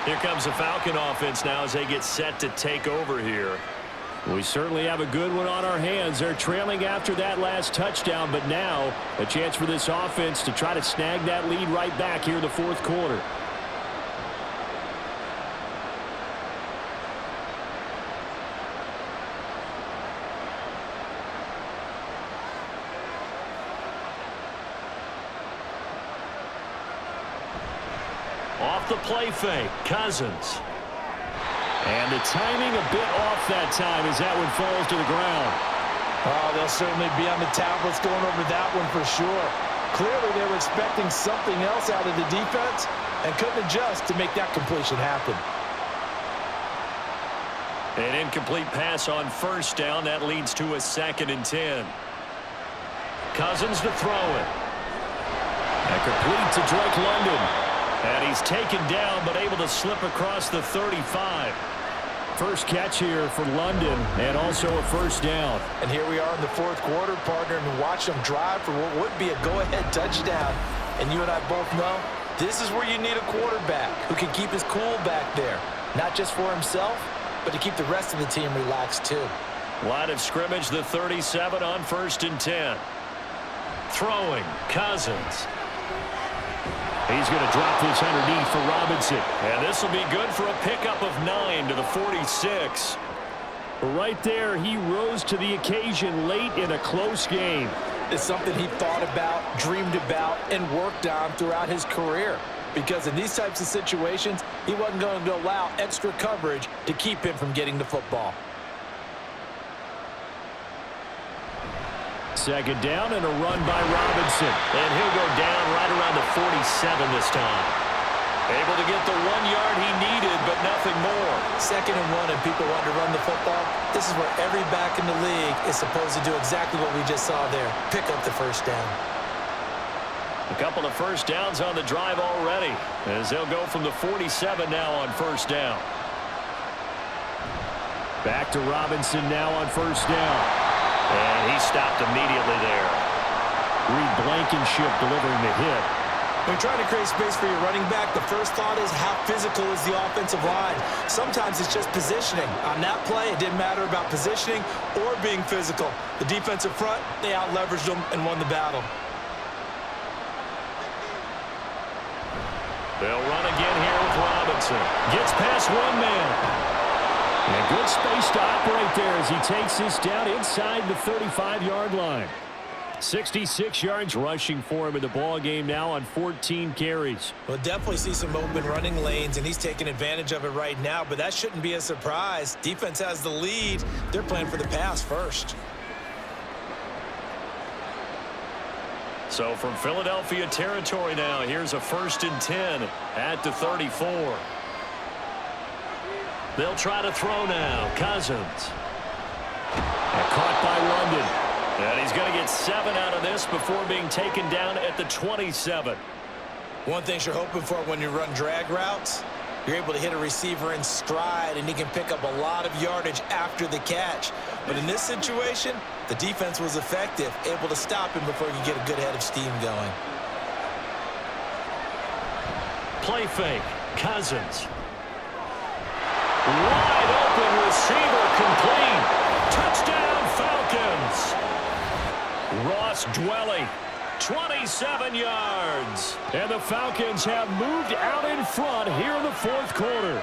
Here comes the Falcon offense now as they get set to take over here. We certainly have a good one on our hands. They're trailing after that last touchdown, but now a chance for this offense to try to snag that lead right back here in the fourth quarter. Off the play fake, Cousins. And the timing a bit off that time as that one falls to the ground. Oh, they'll certainly be on the tablets going over that one for sure. Clearly they were expecting something else out of the defense and couldn't adjust to make that completion happen. An incomplete pass on first down. That leads to a 2nd and 10. Cousins to throw it. And complete to Drake London. And he's taken down but able to slip across the 35. First catch here for London and also a first down. And here we are in the fourth quarter, partner, and watch them drive for what would be a go-ahead touchdown. And you and I both know this is where you need a quarterback who can keep his cool back there. Not just for himself, but to keep the rest of the team relaxed too. Line of scrimmage, the 37 on 1st and 10. Throwing, Cousins. He's going to drop this underneath for Robinson. And this will be good for a pickup of 9 to the 46. Right there, he rose to the occasion late in a close game. It's something he thought about, dreamed about, and worked on throughout his career. Because in these types of situations, he wasn't going to allow extra coverage to keep him from getting the football. Second down and a run by Robinson. And he'll go down right around the 47 this time. Able to get the 1 yard he needed, but nothing more. 2nd and 1 and people want to run the football. This is where every back in the league is supposed to do exactly what we just saw there. Pick up the first down. A couple of first downs on the drive already, as they'll go from the 47 now on first down. Back to Robinson now on first down. And he stopped immediately there. Reed Blankenship delivering the hit. When you're trying to create space for your running back, the first thought is how physical is the offensive line. Sometimes it's just positioning. On that play, it didn't matter about positioning or being physical. The defensive front, they out-leveraged them and won the battle. They'll run again here with Robinson. Gets past one man. And good space to operate there as he takes this down inside the 35-yard line. 66 yards rushing for him in the ball game now on 14 carries. We'll definitely see some open running lanes, and he's taking advantage of it right now, but that shouldn't be a surprise. Defense has the lead. They're playing for the pass first. So from Philadelphia territory now, here's a 1st and 10 at the 34. They'll try to throw now. Cousins. And caught by London. And he's going to get 7 out of this before being taken down at the 27. One thing you're hoping for when you run drag routes, you're able to hit a receiver in stride, and he can pick up a lot of yardage after the catch. But in this situation, the defense was effective, able to stop him before you get a good head of steam going. Play fake. Cousins. Wide open receiver complete. Touchdown Falcons. Ross Dwelly, 27 yards. And the Falcons have moved out in front here in the fourth quarter.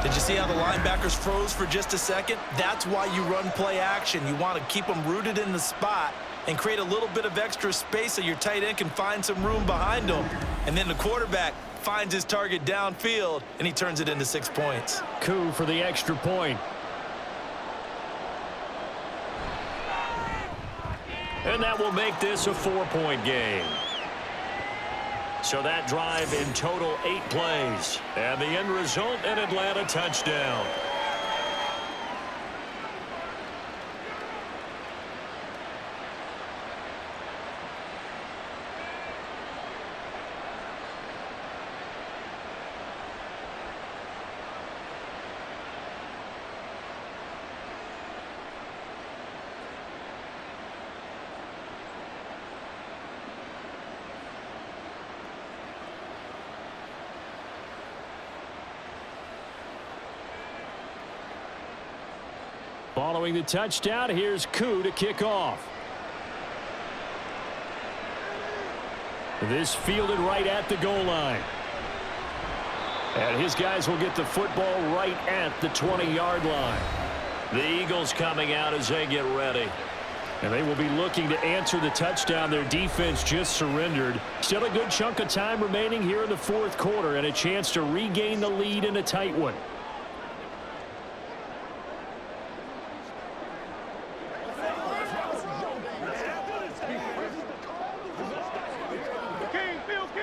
Did you see how the linebackers froze for just a second? That's why you run play action. You want to keep them rooted in the spot and create a little bit of extra space so your tight end can find some room behind them. And then the quarterback finds his target downfield, and he turns it into 6 points. Coup for the extra point. And that will make this a 4-point game. So that drive in total 8 plays. And the end result, an Atlanta touchdown. Following the touchdown, here's Koo to kick off. This fielded right at the goal line. And his guys will get the football right at the 20-yard line. The Eagles coming out as they get ready. And they will be looking to answer the touchdown their defense just surrendered. Still a good chunk of time remaining here in the fourth quarter and a chance to regain the lead in a tight one.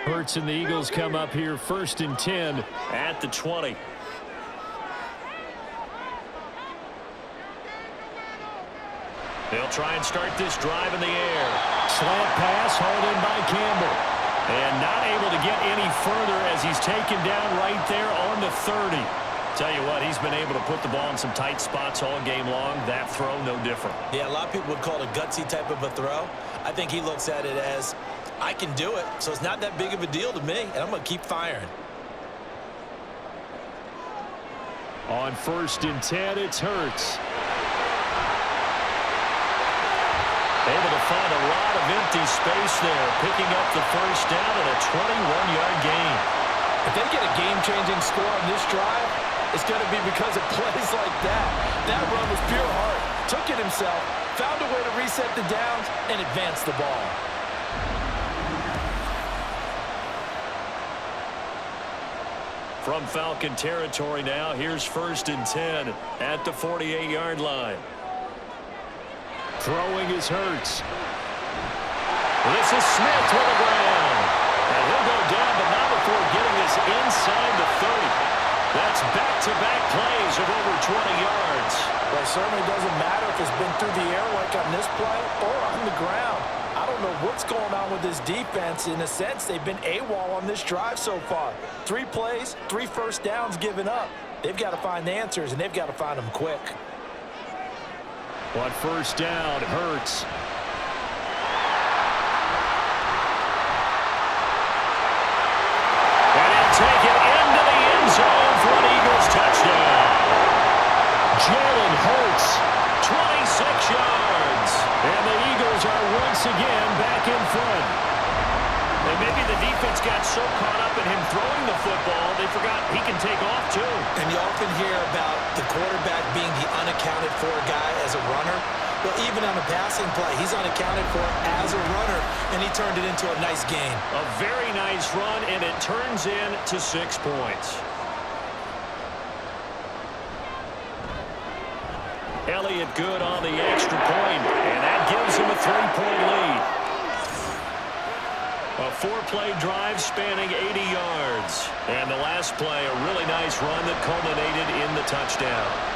Hurts and the Eagles come up here 1st and 10 at the 20. They'll try and start this drive in the air. Slant pass hauled in by Campbell. And not able to get any further as he's taken down right there on the 30. Tell you what, he's been able to put the ball in some tight spots all game long. That throw, no different. Yeah, a lot of people would call it a gutsy type of a throw. I think he looks at it as, I can do it, so it's not that big of a deal to me, and I'm going to keep firing. On 1st and 10, it's Hurts. Able to find a lot of empty space there, picking up the first down and a 21-yard gain. If they get a game-changing score on this drive, it's going to be because of plays like that. That run was pure heart. Took it himself, found a way to reset the downs, and advance the ball. From Falcon territory now, here's 1st and 10 at the 48-yard line. Throwing is Hurts. This is Smith with the ground. And he'll go down, but not before getting this inside the 30. That's back-to-back plays of over 20 yards. Well, it certainly doesn't matter if it's been through the air like on this play or on the ground. I don't know what's going on with this defense. In a sense, they've been AWOL on this drive so far. 3 plays, 3 first downs given up. They've got to find the answers, and they've got to find them quick. On 1st down, Hurts. And he'll take it into the end zone for an Eagles touchdown. Jalen Hurts, 26 yards. And the Eagles are once again back in front. And maybe the defense got so caught up in him throwing the football, they forgot he can take off too. And you often hear about the quarterback being the unaccounted for guy as a runner. Well, even on a passing play, he's unaccounted for as a runner, and he turned it into a nice gain. A very nice run, and it turns into 6 points. Elliott good on the extra point, and that gives him a 3-point lead. A 4-play drive spanning 80 yards. And the last play, a really nice run that culminated in the touchdown.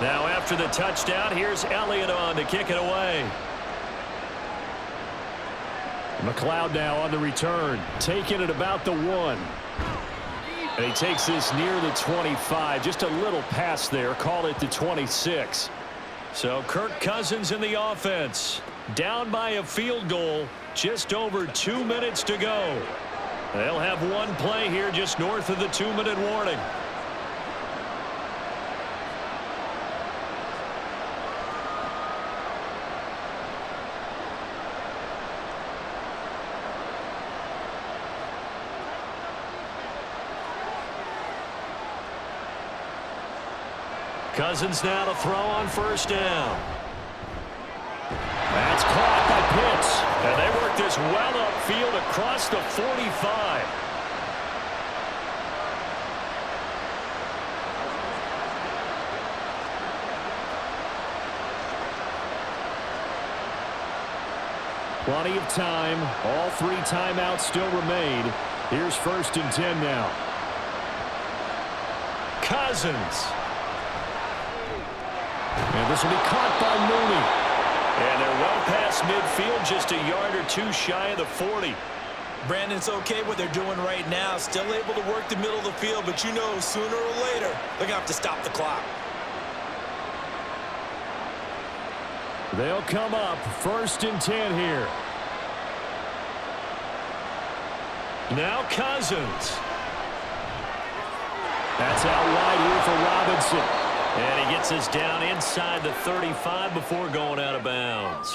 Now after the touchdown, here's Elliott on to kick it away. McLeod now on the return, taking it about the 1. And he takes this near the 25. Just a little pass there. Call it the 26. So Kirk Cousins in the offense. Down by a field goal. Just over 2 minutes to go. They'll have one play here just north of the 2-minute warning. Cousins now to throw on 1st down. That's caught by Pitts. And they work this well upfield across the 45. Plenty of time. All 3 timeouts still remain. Here's 1st and 10 now. Cousins. And this will be caught by Mooney. And they're well past midfield, just a yard or 2 shy of the 40. Brandon, it's okay what they're doing right now. Still able to work the middle of the field, but you know sooner or later they're going to have to stop the clock. They'll come up 1st and 10 here. Now Cousins. That's out wide here for Robinson. And he gets us down inside the 35 before going out of bounds.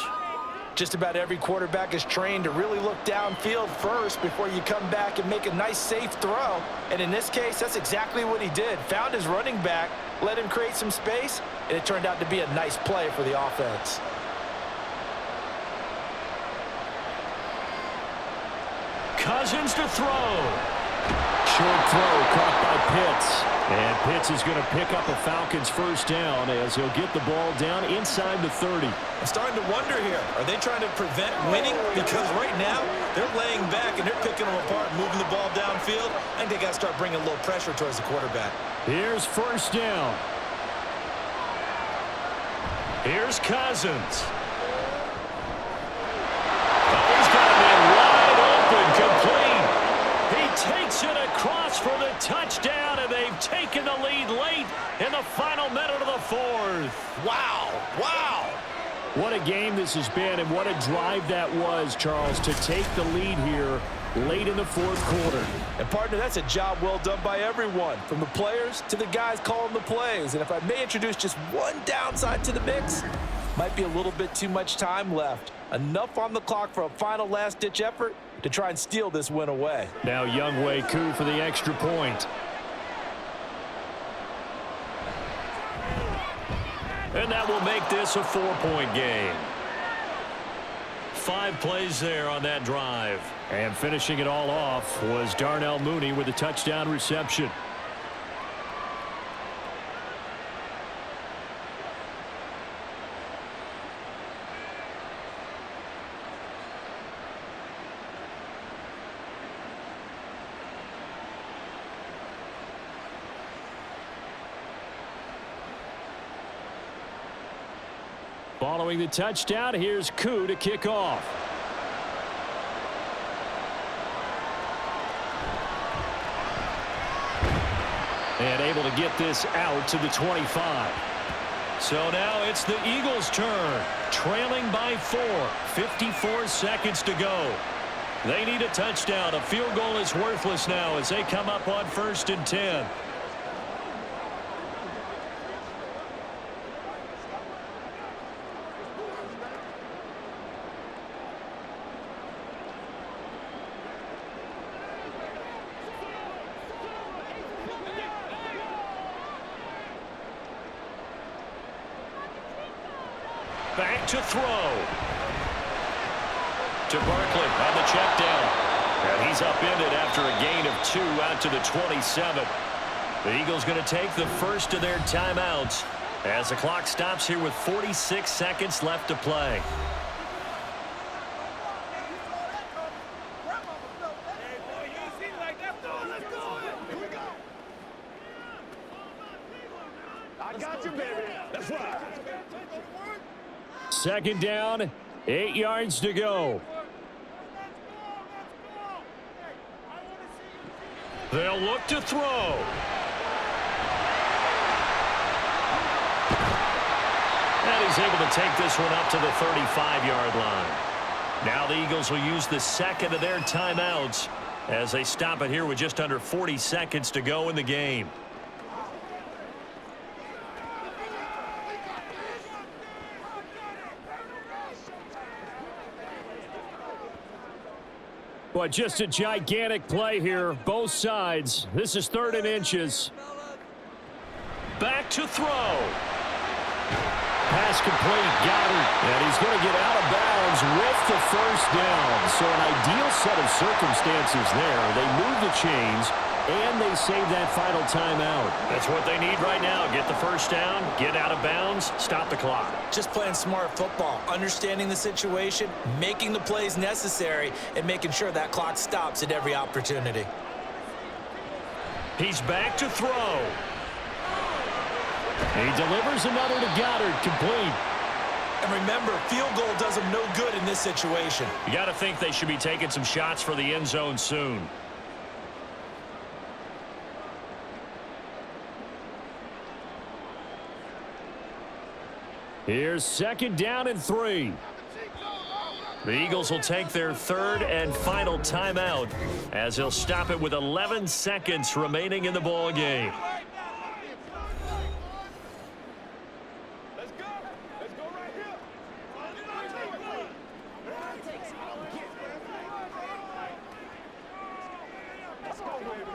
Just about every quarterback is trained to really look downfield first before you come back and make a nice, safe throw. And in this case, that's exactly what he did. Found his running back, let him create some space, and it turned out to be a nice play for the offense. Cousins to throw. Short throw caught by Pitts. And Pitts is going to pick up a Falcons 1st down as he'll get the ball down inside the 30. I'm starting to wonder here, are they trying to prevent winning? Because right now, they're laying back and they're picking them apart, moving the ball downfield. I think they got to start bringing a little pressure towards the quarterback. Here's 1st down. Here's Cousins. Oh, he's got him in wide open, complete. He takes it across for the touchdown, and they've taken the lead late in the final minute of the 4th. Wow, wow. What a game this has been, and what a drive that was, Charles, to take the lead here late in the 4th quarter. And, partner, that's a job well done by everyone, from the players to the guys calling the plays. And if I may introduce just one downside to the mix, might be a little bit too much time left. Enough on the clock for a final last-ditch effort to try and steal this win away. Now Younghoe Koo for the extra point. And that will make this a 4-point game. 5 plays there on that drive. And finishing it all off was Darnell Mooney with a touchdown reception. Following the touchdown, here's Koo to kick off. And able to get this out to the 25. So now it's the Eagles' turn, trailing by 4, 54 seconds to go. They need a touchdown. A field goal is worthless now as they come up on 1st and 10. Back to throw. To Barkley on the check down. And he's upended after a gain of 2 out to the 27. The Eagles going to take the first of their timeouts as the clock stops here with 46 seconds left to play. I got you, baby. That's right. 2nd down, 8 yards to go. They'll look to throw. And he's able to take this one up to the 35-yard line. Now the Eagles will use the 2nd of their timeouts as they stop it here with just under 40 seconds to go in the game. But just a gigantic play here, both sides. This is 3rd and inches. Back to throw. Pass complete, Goddard. And he's going to get out of bounds with the 1st down. So an ideal set of circumstances there. They move the chains, and they save that final timeout. That's what they need right now. Get the 1st down, get out of bounds, stop the clock. Just playing smart football, understanding the situation, making the plays necessary, and making sure that clock stops at every opportunity. He's back to throw. He delivers another to Goddard, complete. And remember, field goal does them no good in this situation. You got to think they should be taking some shots for the end zone soon. Here's 2nd down and 3. The Eagles will take their 3rd and final timeout as they'll stop it with 11 seconds remaining in the ball game. Let's go. Let's go right here. Let's go, man.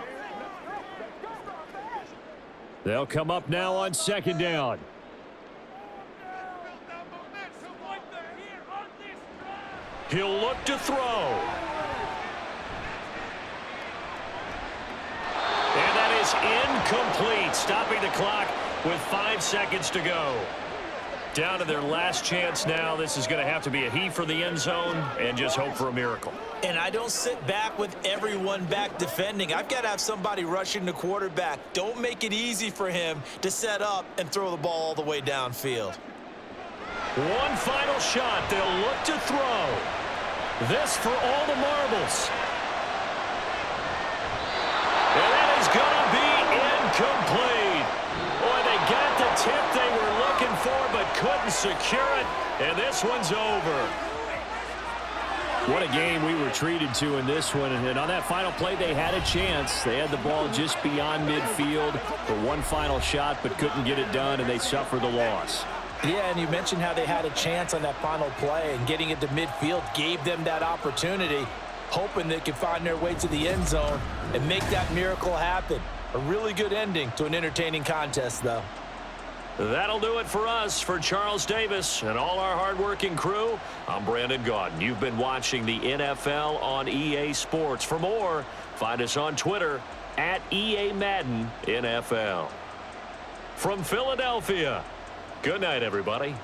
They'll come up now on 2nd down. He'll look to throw. And that is incomplete, stopping the clock with 5 seconds to go. Down to their last chance now. This is going to have to be a heave for the end zone and just hope for a miracle. And I don't sit back with everyone back defending. I've got to have somebody rushing the quarterback. Don't make it easy for him to set up and throw the ball all the way downfield. One final shot. They'll look to throw. This for all the marbles. And that is going to be incomplete. Boy, they got the tip they were looking for but couldn't secure it. And this one's over. What a game we were treated to in this one. And on that final play, they had a chance. They had the ball just beyond midfield for one final shot but couldn't get it done, and they suffered the loss. Yeah, and you mentioned how they had a chance on that final play, and getting it to midfield gave them that opportunity, hoping they could find their way to the end zone and make that miracle happen. A really good ending to an entertaining contest, though. That'll do it for us. For Charles Davis and all our hardworking crew, I'm Brandon Gaudin. You've been watching the NFL on EA Sports. For more, find us on Twitter at EA Madden NFL. From Philadelphia, good night, everybody.